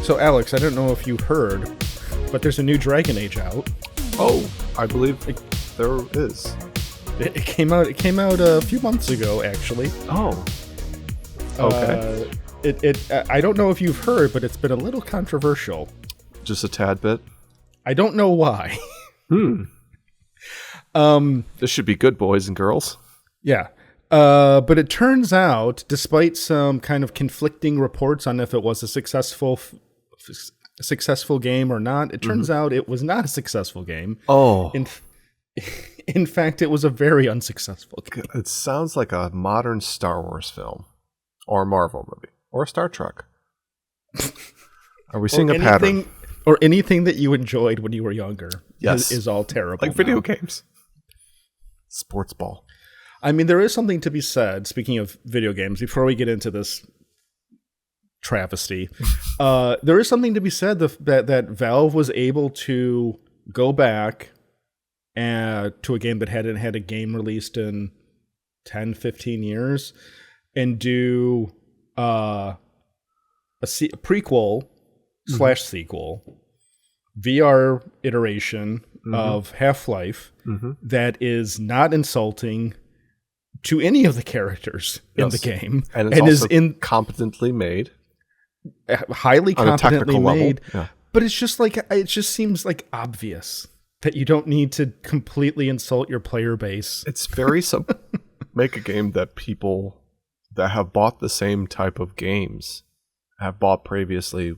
So, Alex, I don't know if you heard, but there's a new Dragon Age out. Oh, I believe there is. It came out. It came out a few months ago, actually. Oh. Okay. I don't know if you've heard, but it's been a little controversial. Just a tad bit. I don't know why. This should be good, boys and girls. Yeah. But it turns out, despite some kind of conflicting reports on if it was a successful game or not, it turns out it was not a successful game. Oh. In fact, it was a very unsuccessful game. It sounds like a modern Star Wars film. Or a Marvel movie. Or Star Trek. Are we seeing a pattern? Or anything that you enjoyed when you were younger. Yes. Is all terrible. Like video games. Sports ball. I mean, there is something to be said, speaking of video games, before we get into this travesty, there is something to be said that Valve was able to go back to a game that hadn't had a game released in 10, 15 years and do a prequel / sequel VR iteration of Half-Life that is not insulting to any of the characters in the game, and it's also competently made, highly competently made. Yeah. But it's just like it just seems like obvious that you don't need to completely insult your player base. It's very simple. Make a game that people that have bought the same type of games have bought previously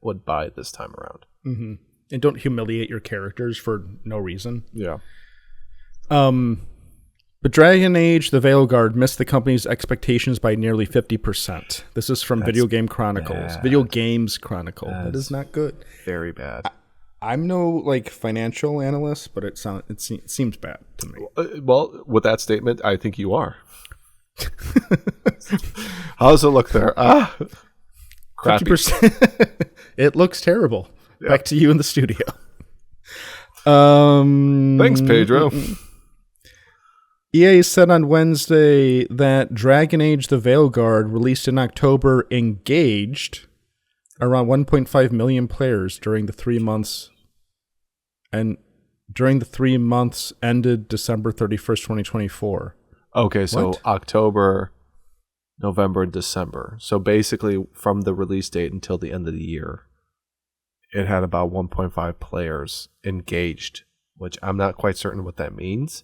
would buy this time around. Mm-hmm. And don't humiliate your characters for no reason. Yeah. But Dragon Age: The Veilguard missed the company's expectations by nearly 50%. This is from Video Games Chronicles. That is not good. Very bad. I'm no financial analyst, but it seems bad to me. Well, with that statement, I think you are. How does it look there? 50%. It looks terrible. Yep. Back to you in the studio. Thanks, Pedro. EA said on Wednesday that Dragon Age: The Veilguard, released in October, engaged around 1.5 million players during the 3 months ended December 31st, 2024. Okay, so What? October, November, and December. So basically, from the release date until the end of the year, it had about 1.5 players engaged, which I'm not quite certain what that means.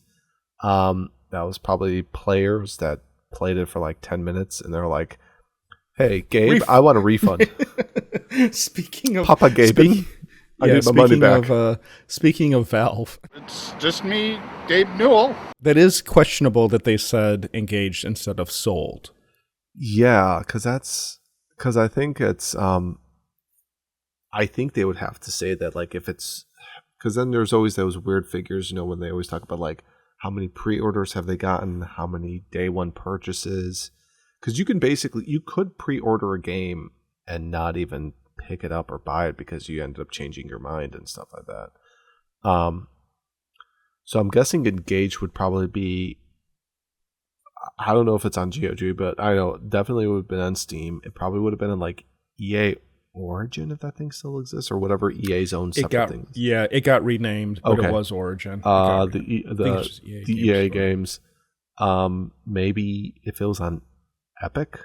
That was probably players that played it for like 10 minutes, and they're like, "Hey, Gabe, I want a refund." Speaking of Papa Gabe, I need my money back. Speaking of Valve, it's just me, Gabe Newell. That is questionable that they said engaged instead of sold. Yeah, because I think it's I think they would have to say that if it's because then there's always those weird figures, when they always talk about how many pre-orders have they gotten, how many day one purchases, because you could pre-order a game and not even pick it up or buy it because you ended up changing your mind and stuff like that. So I'm guessing engaged would probably be, I don't know if it's on GOG, but I know definitely would have been on Steam. It probably would have been in EA Origin, if that thing still exists, or whatever EA's own separate thing. Yeah, it got renamed, but it was Origin. The EA games. Maybe if it was on Epic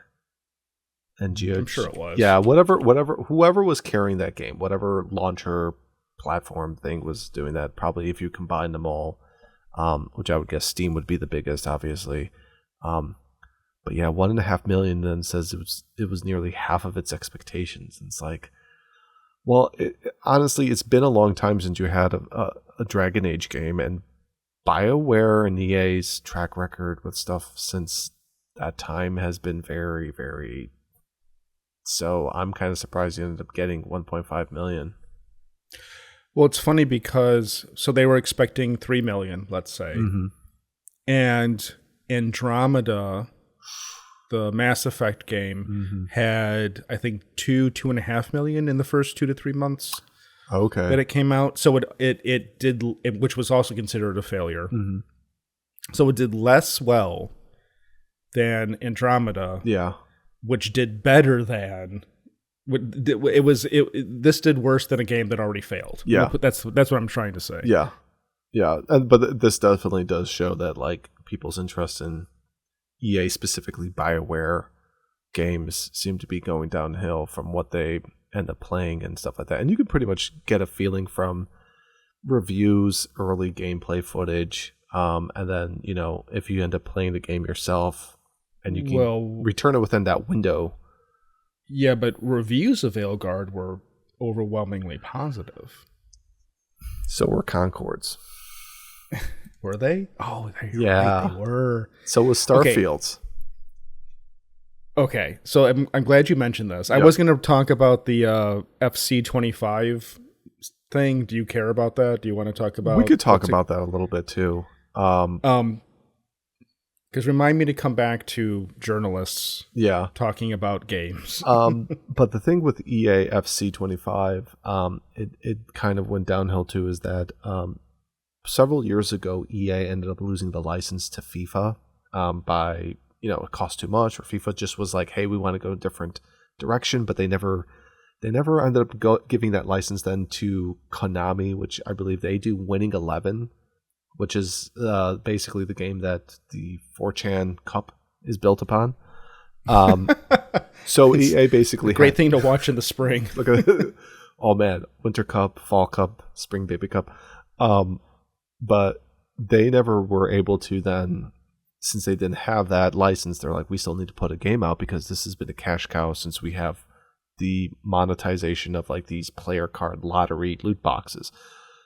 and GOG. I'm sure it was. Yeah, whoever was carrying that game, whatever launcher platform thing was doing that, probably if you combine them all, which I would guess Steam would be the biggest, obviously. But yeah, 1.5 million then says it was nearly half of its expectations. And it's honestly, it's been a long time since you had a Dragon Age game, and BioWare and EA's track record with stuff since that time has been very, very. So I'm kind of surprised you ended up getting 1.5 million. Well, it's funny because they were expecting 3 million, let's say, and Andromeda, the Mass Effect game, had I think 2.5 million in the first 2 to 3 months. Okay, that it came out. So it did, which was also considered a failure. So it did less well than Andromeda. Yeah, which did better than This did worse than a game that already failed. Yeah, that's what I'm trying to say. Yeah, but this definitely does show that like people's interest in EA, specifically BioWare games, seem to be going downhill from what they end up playing and stuff like that. And you can pretty much get a feeling from reviews, early gameplay footage, and then if you end up playing the game yourself and you can return it within that window. Yeah, but reviews of Veilguard were overwhelmingly positive. So were Concord's. Were they? Oh, yeah, right, they were. So was Starfield's. Okay, so I'm glad you mentioned this. Yep. I was going to talk about the FC25 thing. Do you care about that? Do you want to talk about? We could talk about that a little bit too. Because remind me to come back to journalists. Yeah, talking about games. But the thing with EA FC25, it kind of went downhill too. Is that several years ago, EA ended up losing the license to FIFA by. It cost too much, or FIFA just was like, hey, we want to go a different direction, but they never ended up giving that license then to Konami, which I believe they do Winning 11, which is basically the game that the 4chan Cup is built upon. So EA basically great thing to watch in the spring. Look at oh man, Winter Cup, Fall Cup, Spring Baby Cup. But they never were able to then. Since they didn't have that license, they're like, we still need to put a game out because this has been a cash cow since we have the monetization of like these player card lottery loot boxes.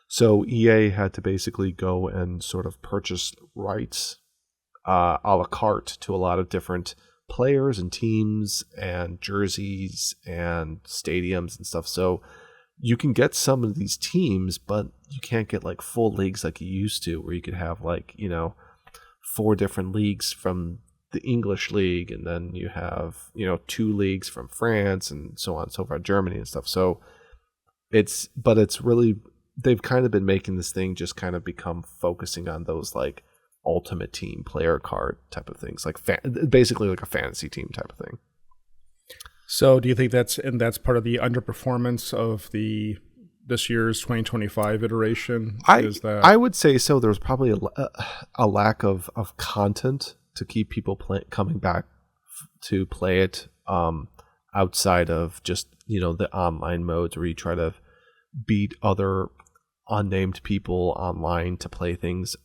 So EA had to basically go and sort of purchase rights a la carte to a lot of different players and teams and jerseys and stadiums and stuff. So you can get some of these teams, but you can't get like full leagues like you used to, where you could have like, 4 different leagues from the English league, and then you have 2 leagues from France and so on and so forth, Germany and stuff. So it's really, they've kind of been making this thing just kind of become focusing on those like ultimate team player card type of things, like basically like a fantasy team type of thing. So do you think that's part of the underperformance of this year's 2025 iteration? I would say so. There's probably a lack of content to keep people coming back to play it outside of just the online modes where you try to beat other unnamed people online to play things.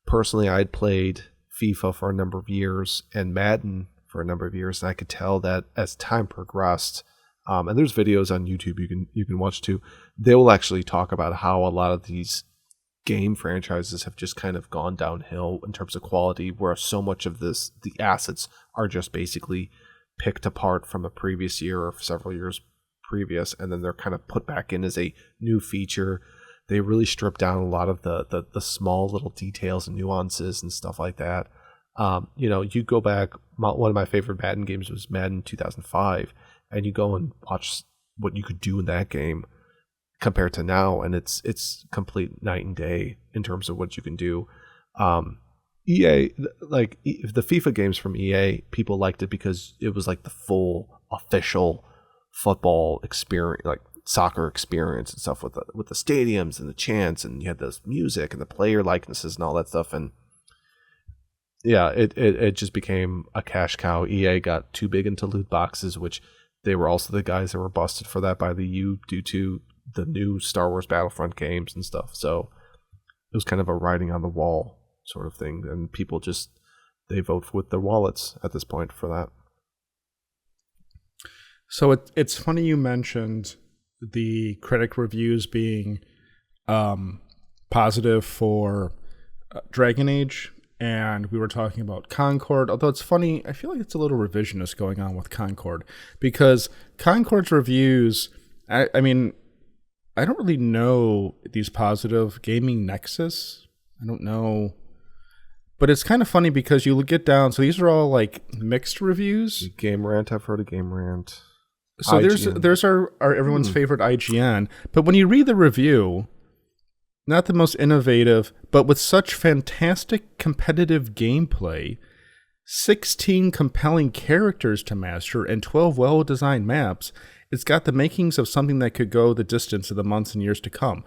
Personally, I'd played FIFA for a number of years and Madden for a number of years, and I could tell that as time progressed, and there's videos on YouTube you can watch too. They will actually talk about how a lot of these game franchises have just kind of gone downhill in terms of quality, where so much of the assets are just basically picked apart from a previous year or several years previous, and then they're kind of put back in as a new feature. They really strip down a lot of the small little details and nuances and stuff like that. You go back, one of my favorite Madden games was Madden 2005, and you go and watch what you could do in that game compared to now, and it's complete night and day in terms of what you can do. EA, like the FIFA games from EA, people liked it because it was like the full official football experience, like soccer experience and stuff with the stadiums and the chants, and you had this music and the player likenesses and all that stuff. And yeah, it just became a cash cow. EA got too big into loot boxes, which they were also the guys that were busted for that by the U due to the new Star Wars Battlefront games and stuff. So it was kind of a writing on the wall sort of thing, and people just, they vote with their wallets at this point for that. So it's funny you mentioned the critic reviews being positive for Dragon Age, and we were talking about Concord. Although it's funny, I feel like it's a little revisionist going on with Concord, because Concord's reviews, I mean, I don't really know these positive. Gaming Nexus, I don't know. But it's kind of funny because you get down, so these are all like mixed reviews. Game Rant, I've heard of Game Rant. So IGN. there's our everyone's favorite IGN. But when you read the review, not the most innovative, but with such fantastic competitive gameplay, 16 compelling characters to master, and 12 well-designed maps. It's got the makings of something that could go the distance in the months and years to come.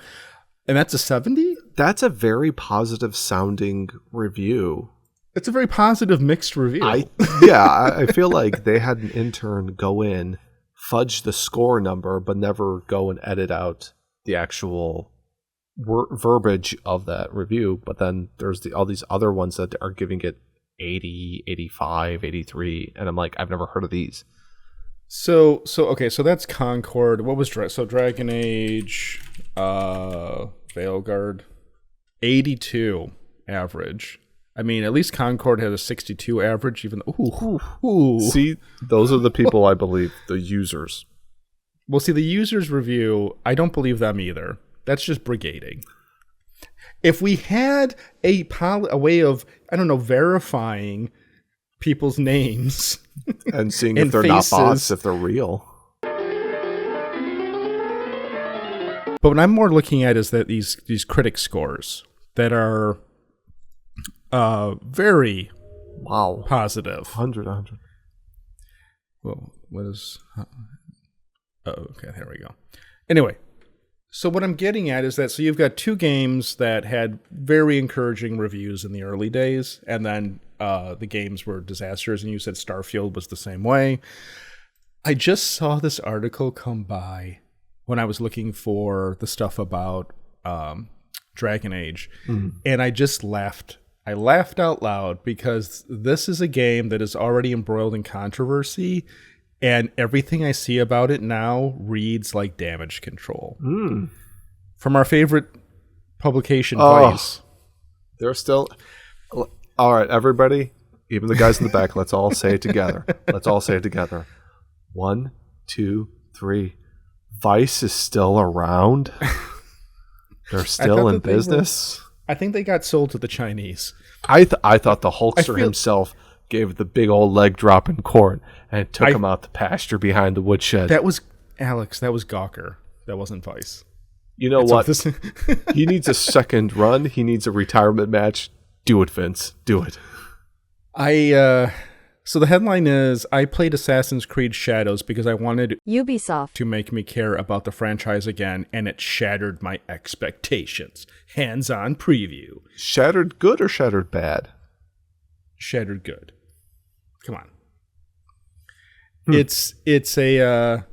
And that's a 70? That's a very positive sounding review. It's a very positive mixed review. I feel like they had an intern go in, fudge the score number, but never go and edit out the actual verbiage of that review. But then there's all these other ones that are giving it 80, 85, 83. And I'm like, I've never heard of these. So that's Concord. What was Dragon Age, Veilguard, 82 average. I mean, at least Concord had a 62 average, even ooh. See, those are the people I believe, the users. Well, see, the users review, I don't believe them either. That's just brigading. If we had a way of, I don't know, verifying people's names and seeing if they're faces, not bots, if they're real. But what I'm more looking at is that these critic scores that are very positive. 100. Well, what is... okay, there we go. Anyway, so what I'm getting at is that, so you've got two games that had very encouraging reviews in the early days, and then the games were disasters, and you said Starfield was the same way. I just saw this article come by when I was looking for the stuff about Dragon Age, and I just laughed. I laughed out loud because this is a game that is already embroiled in controversy, and everything I see about it now reads like Damage Control. From our favorite publication, Vice. They're still... All right, everybody, even the guys in the back, let's all say it together. Let's all say it together. 1, 2, 3. Vice is still around. They're still in business. I think they got sold to the Chinese. I thought the Hulkster himself gave the big old leg drop in court and took him out the pasture behind the woodshed. That was Alex. That was Gawker. That wasn't Vice. You know what? He needs a second run. He needs a retirement match. Do it, Vince. Do it. So the headline is, I played Assassin's Creed Shadows because I wanted Ubisoft to make me care about the franchise again, and it shattered my expectations. Hands-on preview. Shattered good or shattered bad? Shattered good. Come on. It's a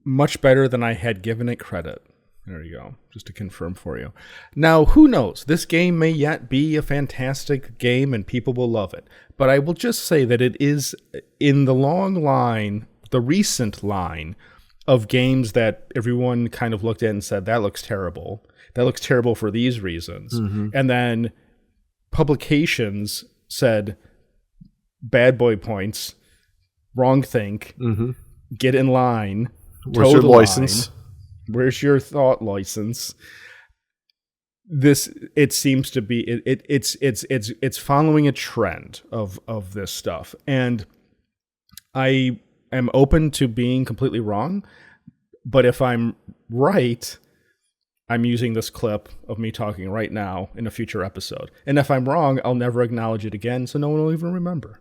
much better than I had given it credit. There you go, just to confirm for you. Now, who knows? This game may yet be a fantastic game and people will love it. But I will just say that it is in the long line, the recent line of games that everyone kind of looked at and said, that looks terrible. That looks terrible for these reasons. And then publications said, bad boy points, wrong think, get in line, where's your license? Where's your thought license? It seems to be it's following a trend of this stuff, and I am open to being completely wrong. But if I'm right, I'm using this clip of me talking right now in a future episode. And if I'm wrong, I'll never acknowledge it again, so no one will even remember.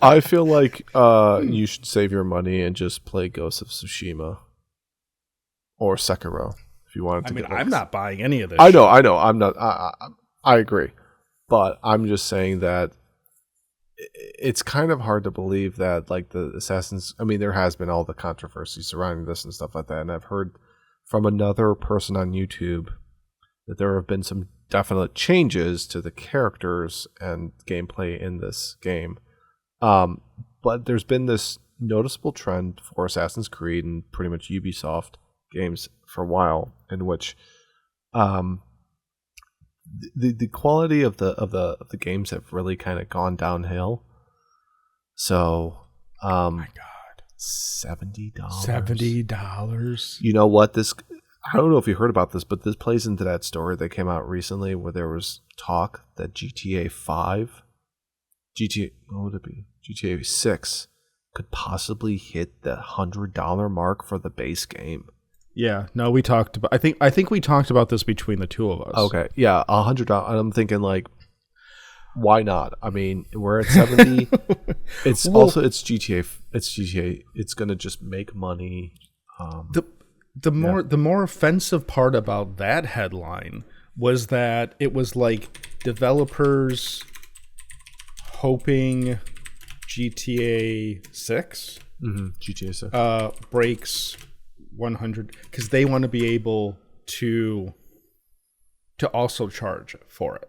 I feel like you should save your money and just play Ghost of Tsushima or Sekiro if you wanted to. I mean, I'm not buying any of this. I know. I'm not. I agree, but I'm just saying that it's kind of hard to believe that, like, the Assassins. I mean, there has been all the controversy surrounding this and stuff like that, and I've heard from another person on YouTube that there have been some definite changes to the characters and gameplay in this game. But there's been this noticeable trend for Assassin's Creed and pretty much Ubisoft games for a while, in which the quality of the games have really kind of gone downhill. So, oh my God, $70. You know what? I don't know if you heard about this, but this plays into that story that came out recently where there was talk that GTA 6 could possibly hit the $100 mark for the base game. Yeah, no, we talked about. I think we talked about this between the two of us. Okay, yeah, $100. I'm thinking like, why not? I mean, we're at 70. It's it's GTA. It's GTA. It's gonna just make money. The more offensive part about that headline was that it was like developers hoping GTA 6 GTA 6 breaks 100 because they want to be able to also charge for it.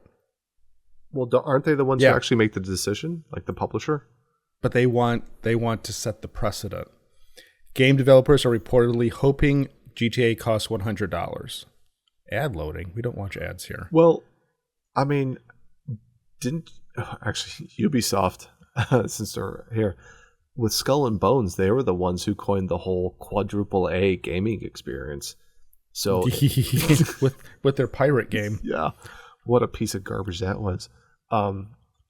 Well, aren't they the ones who actually make the decision, like the publisher? But they want to set the precedent. Game developers are reportedly hoping GTA costs $100. Ad loading. We don't watch ads here. Well, I mean, actually Ubisoft, since they're here, with Skull and Bones, they were the ones who coined the whole quadruple A gaming experience. So with their pirate game. Yeah. What a piece of garbage that was.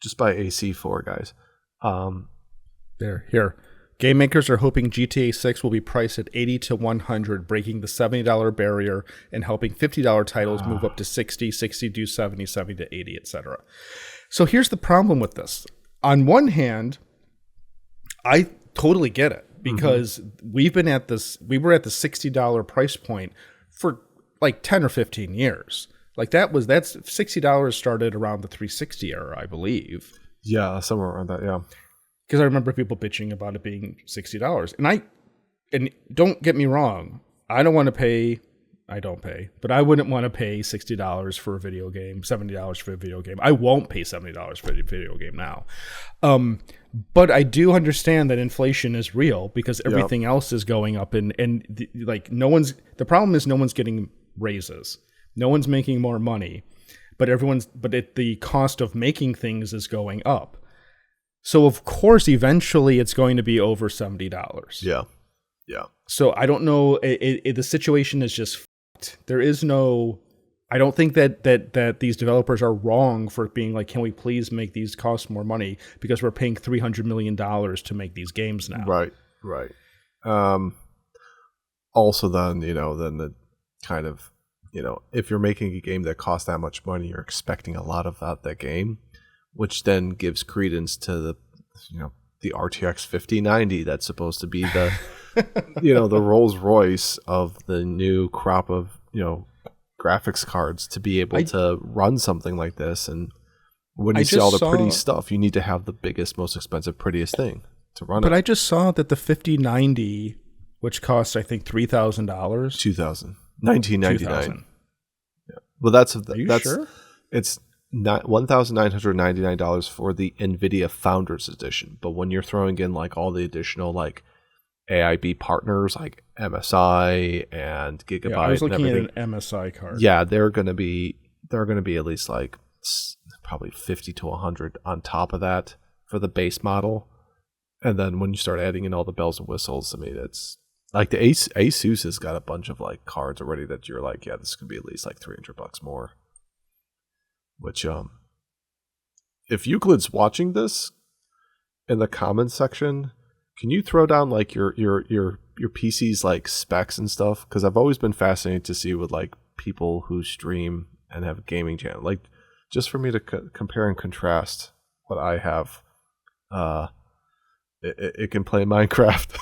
Just by AC4, guys. Here. Game makers are hoping GTA 6 will be priced at $80 to $100, breaking the $70 barrier and helping $50 titles move up to $60, $60 to $70, $70 to $80, etc. So here's the problem with this. On one hand, I totally get it because we were at the $60 price point for like 10 or 15 years. Like that's $60 started around the 360 era, I believe. Yeah, somewhere around that, yeah. Because I remember people bitching about it being $60. And don't get me wrong, I don't pay, but I wouldn't want to pay $60 for a video game, $70 for a video game. I won't pay $70 for a video game now. But I do understand that inflation is real because everything else is going up the problem is no one's getting raises. No one's making more money, but the cost of making things is going up. So of course, eventually it's going to be over $70. Yeah. Yeah. So I don't know. The situation is just fucked. There is no. I don't think that these developers are wrong for being like, can we please make these cost more money because we're paying $300 million to make these games now. Right. Also, then the kind of if you're making a game that costs that much money, you're expecting a lot of that game, which then gives credence to the RTX 5090 that's supposed to be the the Rolls Royce of the new crop of graphics cards to be able to run something like this. And when you see all the pretty stuff, you need to have the biggest, most expensive, prettiest thing to run it. But I just saw that the 5090, which costs I think $3,000, $2,000, $1,999. Yeah, well, Are you sure? It's not $1,999 for the NVIDIA Founders Edition. But when you're throwing in like all the additional like AIB partners like MSI and Gigabyte, I was looking at an MSI card. Yeah, they're going to be at least like probably 50 to 100 on top of that for the base model. And then when you start adding in all the bells and whistles, I mean, it's like the Asus has got a bunch of like cards already that you're like, yeah, this could be at least like $300 more. Which, if Euclid's watching this in the comments section, can you throw down like your PC's like specs and stuff? Because I've always been fascinated to see with like people who stream and have a gaming channel, like just for me to compare and contrast what I have. It can play Minecraft.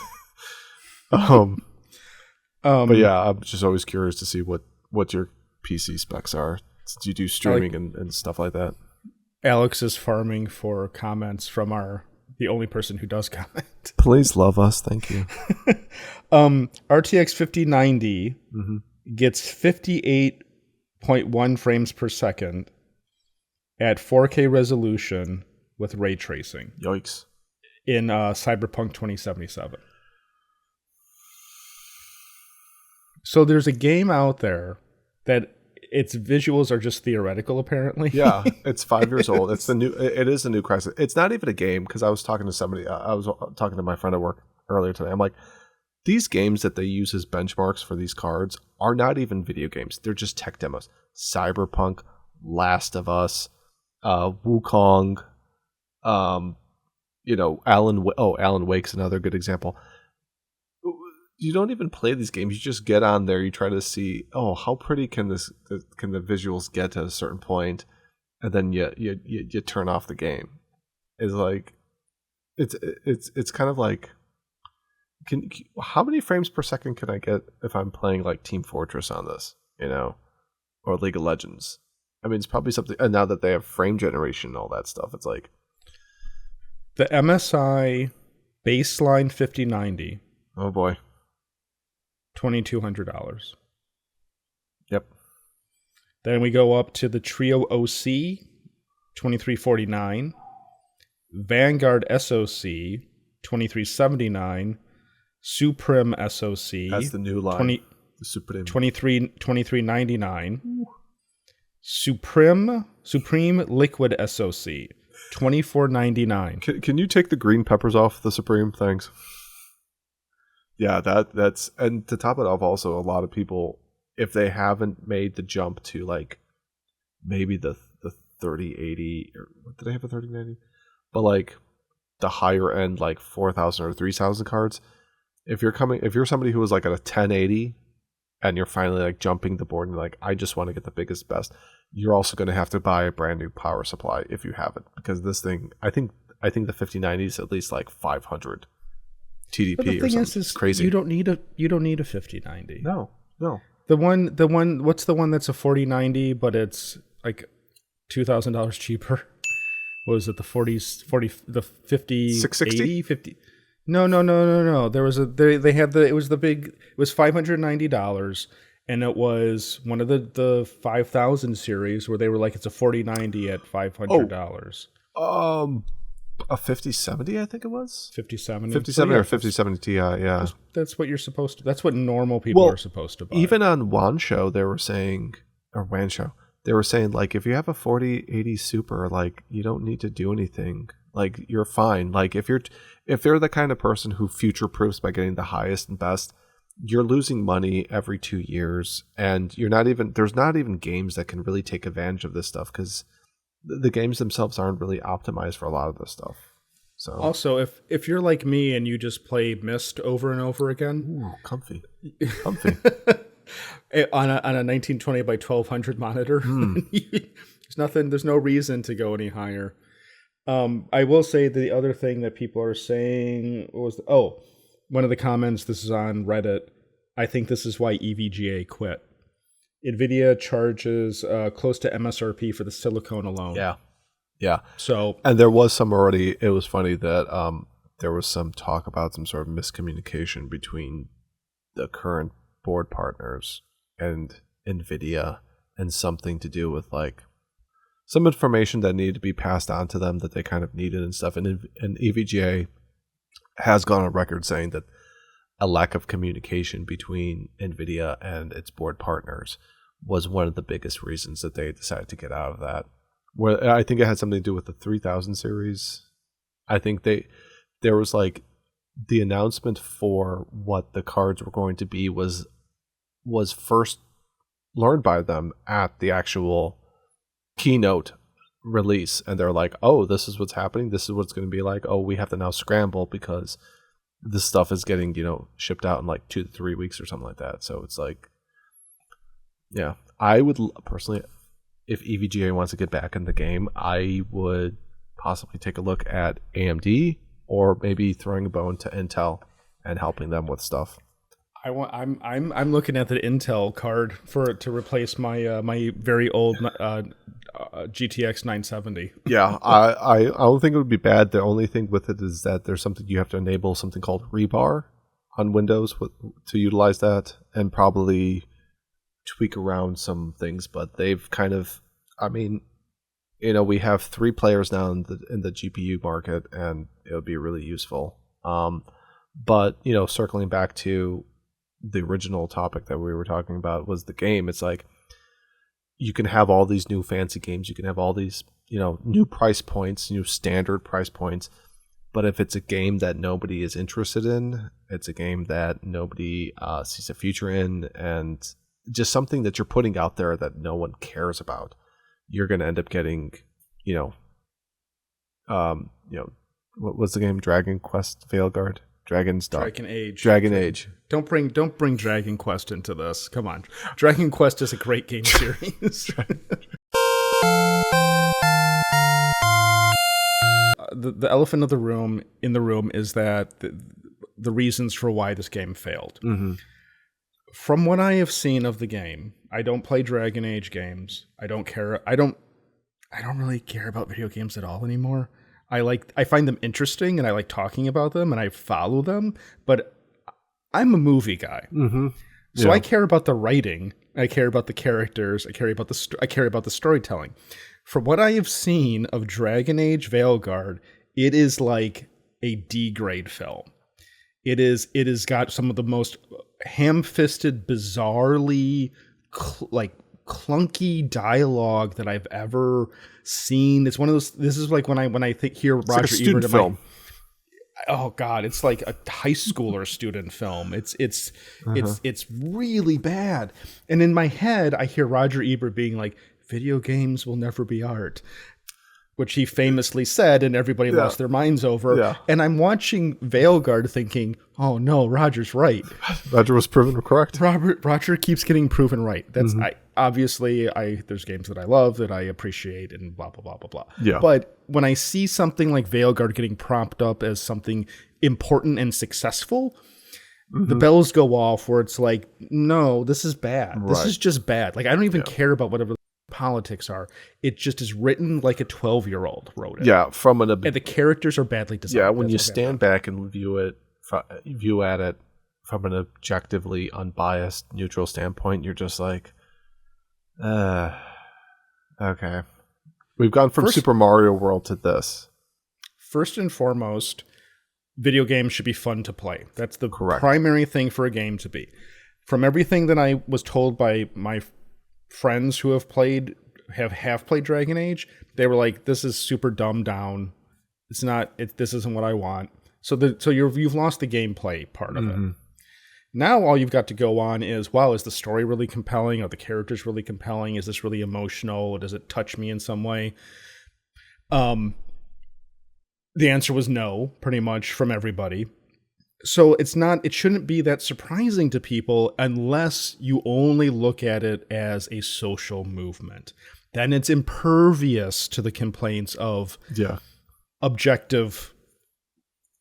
But yeah, I'm just always curious to see what your PC specs are. Since you do streaming and stuff like that. Alex is farming for comments from the only person who does comment. Please love us. Thank you. RTX 5090 gets 58.1 frames per second at 4K resolution with ray tracing. Yikes. In Cyberpunk 2077. So there's a game out there that its visuals are just theoretical, apparently. Yeah, it's 5 years old. It is the new Crysis. It's not even a game because I was talking to somebody. I was talking to my friend at work earlier today. I'm like, these games that they use as benchmarks for these cards are not even video games. They're just tech demos. Cyberpunk, Last of Us, Wukong, Alan Wake's another good example. you don't even play these games. You just get on there. You try to see, oh, how pretty can the visuals get at a certain point, and then you turn off the game. It's like it's kind of like, how many frames per second can I get if I'm playing like Team Fortress on this, or League of Legends? I mean, it's probably something. And now that they have frame generation and all that stuff, it's like the MSI baseline 5090. Oh boy, $2,200. Yep. Then we go up to the Trio OC, $2,349. Vanguard SoC, $2,379. Supreme SoC. That's the new line. The Supreme. $2,399. Supreme Liquid SoC, $2,499. Can you take the green peppers off the Supreme? Thanks. Yeah, that's, and to top it off, also a lot of people, if they haven't made the jump to like maybe the 3080, or what did I have, a 3090? But like the higher end, like 4,000 or 3,000 cards. If you're somebody who was like at a 1080 and you're finally like jumping the board and you're like, I just want to get the biggest, best, you're also going to have to buy a brand new power supply if you have it, because this thing, I think the 5090 is at least like 500 TDP but the or thing something. is, crazy. You don't need a 5090. No. The one. What's the one that's a 4090, but it's like $2,000 cheaper? What was it? The 40, the 50, 660? 80, 50? No. There was they had it was $590, and it was one of the 5000 series where they were like, it's a 4090 at $500. A 5070, I think it was. 5070. 5070 or 5070 Ti, yeah. That's what you're supposed to. That's what normal people are supposed to buy. Even on WAN show, they were saying like, if you have a 4080 Super, like, you don't need to do anything. Like, you're fine. Like, if they're the kind of person who future proofs by getting the highest and best, you're losing money every 2 years, and there's not even games that can really take advantage of this stuff, because the games themselves aren't really optimized for a lot of this stuff. So also, if you're like me and you just play Myst over and over again, ooh, comfy. on a 1920 by 1200 monitor, there's no reason to go any higher. I will say the other thing that people are saying was, one of the comments, this is on Reddit, I think this is why EVGA quit. NVIDIA charges close to MSRP for the silicone alone. Yeah. So, and there was some already, it was funny that there was some talk about some sort of miscommunication between the current board partners and NVIDIA, and something to do with like some information that needed to be passed on to them that they kind of needed and stuff. And EVGA has gone on record saying that a lack of communication between NVIDIA and its board partners was one of the biggest reasons that they decided to get out of that. Where I think it had something to do with the 3000 series. I think there was like the announcement for what the cards were going to be was first learned by them at the actual keynote release, and they're like, oh, this is what's happening, this is what it's going to be like. Oh, we have to now scramble because this stuff is getting shipped out in like 2 to 3 weeks or something like that. So it's like, yeah, I would personally, if EVGA wants to get back in the game, I would possibly take a look at AMD, or maybe throwing a bone to Intel and helping them with stuff. I'm looking at the Intel card to replace my my very old GTX 970. Yeah, I don't think it would be bad. The only thing with it is that there's something you have to enable, something called rebar on Windows to utilize that, and probably tweak around some things. But they've kind of, I mean, we have 3 players now in the GPU market, and it would be really useful. But circling back to the original topic that we were talking about was the game. It's like, you can have all these new fancy games, you can have all these new price points, new standard price points, but if it's a game that nobody is interested in, it's a game that nobody sees a future in, and just something that you're putting out there that no one cares about, you're going to end up getting what was the game? Dragon Quest Veilguard? Dragon Age. Don't bring Dragon Quest into this. Come on. Dragon Quest is a great game series. The elephant of the room is that the reasons for why this game failed. Mm-hmm. From what I have seen of the game, I don't play Dragon Age games. I don't care. I don't really care about video games at all anymore. I find them interesting and I like talking about them and I follow them, but I'm a movie guy. Mm-hmm. So I care about the writing, I care about the characters, I care about the storytelling. From what I have seen of Dragon Age Veilguard, it is like a D-grade film. It has got some of the most ham-fisted, bizarrely clunky dialogue that I've ever seen. It's one of those. This is like when I hear Roger Ebert film. Oh God, it's like a high schooler student film. It's really bad. And in my head, I hear Roger Ebert being like, "Video games will never be art," which he famously said, and everybody lost their minds over. Yeah. And I'm watching Veilguard thinking, "Oh no, Roger's right. Roger was proven correct. Roger keeps getting proven right." That's there's games that I love that I appreciate and blah blah blah blah blah. Yeah. But when I see something like Veilguard getting propped up as something important and successful, the bells go off where it's like, no, this is bad. Right. This is just bad. Like I don't even care about whatever politics are. It just is written like a 12-year-old wrote it. Yeah, and the characters are badly designed. Yeah, when you stand back and view at it from an objectively unbiased, neutral standpoint, you're just like, okay. We've gone from Super Mario World to this. First and foremost, video games should be fun to play. That's the primary thing for a game to be. From everything that I was told by my friends who have played Dragon Age, they were like, "This is super dumbed down. This isn't what I want." So you've lost the gameplay part of it. Now all you've got to go on is, wow, is the story really compelling? Are the characters really compelling? Is this really emotional? Does it touch me in some way? The answer was no, pretty much from everybody. So it shouldn't be that surprising to people unless you only look at it as a social movement. Then it's impervious to the complaints of objective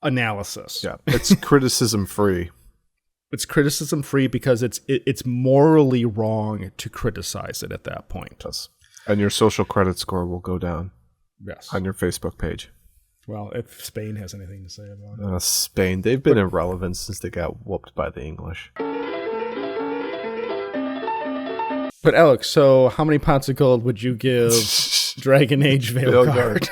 analysis. Yeah, it's criticism free. It's criticism free because it's morally wrong to criticize it at that point. Yes. And your social credit score will go down. Yes. On your Facebook page. Well, if Spain has anything to say about it. Spain, they've been irrelevant since they got whooped by the English. But Alex, so how many pots of gold would you give Dragon Age Veilguard?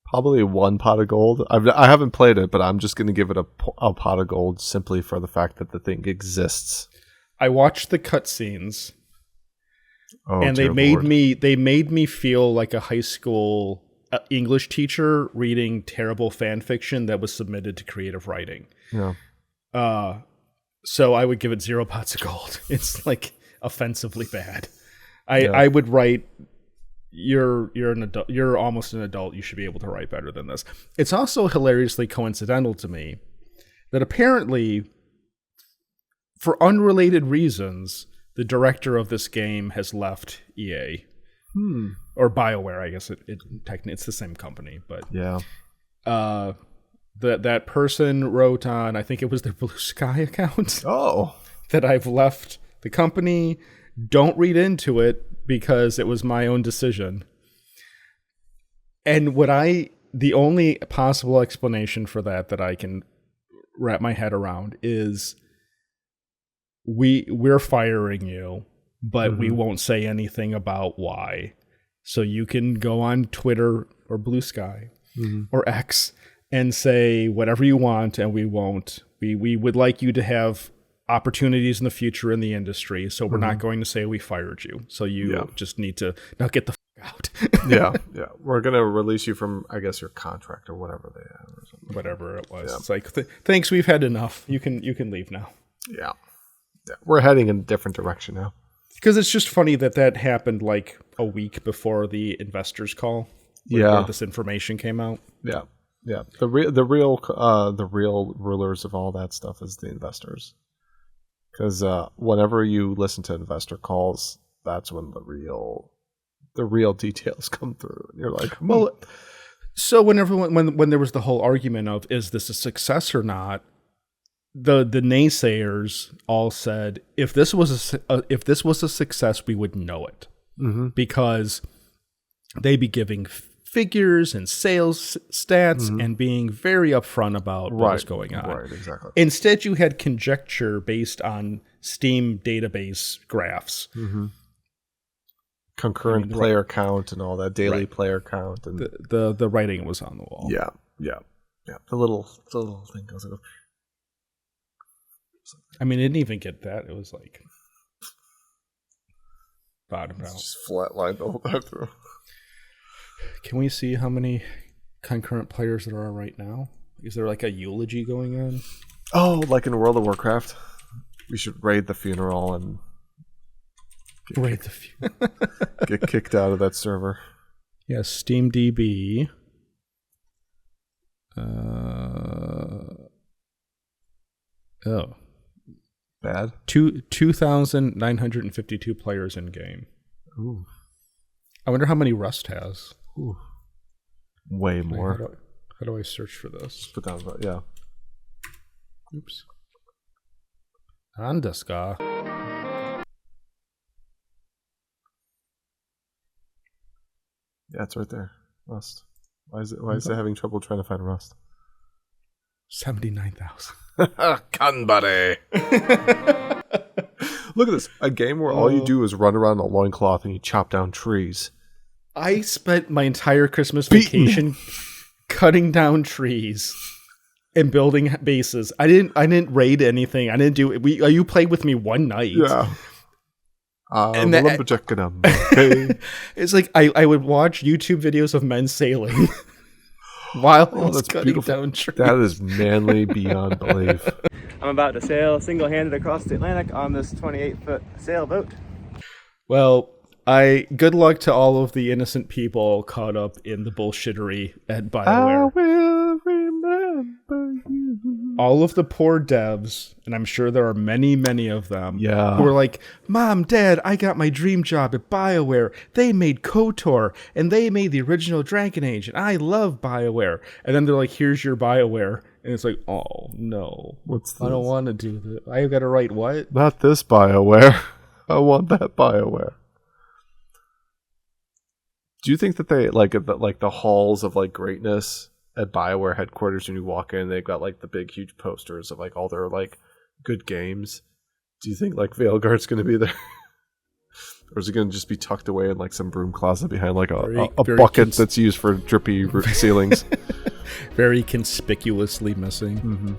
Probably 1 pot of gold. I haven't played it, but I'm just going to give it a pot of gold simply for the fact that the thing exists. I watched the cutscenes, and they made me feel like a high school English teacher reading terrible fan fiction that was submitted to creative writing. Yeah. So I would give it 0 pots of gold. It's like offensively bad. I would write. You're an adult. You're almost an adult. You should be able to write better than this. It's also hilariously coincidental to me that apparently, for unrelated reasons, the director of this game has left EA or BioWare. I guess technically it's the same company, but that person wrote on, I think it was their Blue Sky account. That I've left the company. Don't read into it, because it was my own decision. And the only possible explanation for that I can wrap my head around is we're firing you, but we won't say anything about why. So you can go on Twitter or Blue Sky or X and say whatever you want, and we won't. We would like you to have opportunities in the future in the industry, so we're not going to say we fired you. So you just need to now get the out. yeah. We're gonna release you from, I guess, your contract or whatever they have, or something. Whatever it was. Yeah. It's like, thanks, we've had enough. You can leave now. Yeah. We're heading in a different direction now. Because it's just funny that happened like a week before the investors call. Where this information came out. Yeah. Yeah, the real rulers of all that stuff is the investors. Because whenever you listen to investor calls, that's when the real details come through, and you're like, well. So when there was the whole argument of is this a success or not, the naysayers all said if this was a success, we would know it, because they'd be giving figures and sales stats and being very upfront about what was going on. Right, exactly. Instead, you had conjecture based on Steam database graphs. Concurrent player count and all that, daily player count, and the writing was on the wall. Yeah. The little thing goes up. I mean, it didn't even get that. It was like bottomed out. Just flatlined the whole time through. Can we see how many concurrent players there are right now? Is there like a eulogy going on? Oh, like in World of Warcraft, we should raid the funeral and get kicked out of that server. Yes, SteamDB. Bad. 2,952 players in game. Ooh. I wonder how many Rust has. Ooh. Way more. How do I search for this? Just put down, yeah. Oops. Andaska. Yeah, it's right there. Rust. Why is it having trouble trying to find Rust? 79,000. Kanbare. Look at this. A game where all you do is run around a loincloth and you chop down trees. I spent my entire Christmas vacation cutting down trees and building bases. I didn't raid anything. I didn't do it. You played with me one night. Yeah. And it's like I would watch YouTube videos of men sailing while I was cutting down trees. That is manly beyond belief. I'm about to sail single-handed across the Atlantic on this 28-foot sailboat. Well, good luck to all of the innocent people caught up in the bullshittery at BioWare. I will remember you. All of the poor devs, and I'm sure there are many, many of them, who Yeah. are like, Mom, Dad, I got my dream job at BioWare. They made KOTOR, and they made the original Dragon Age, and I love BioWare. And then they're like, here's your BioWare. And it's like, oh, no. What's this? I don't want to do that. I got to write what? Not this BioWare. I want that BioWare. Do you think that they like the halls of like greatness at BioWare headquarters, when you walk in, they've got like the big huge posters of like all their like good games? Do you think like Veilguard's going to be there? Or is it going to just be tucked away in like some broom closet behind like a bucket that's used for drippy ceilings? Very conspicuously missing. Mm-hmm.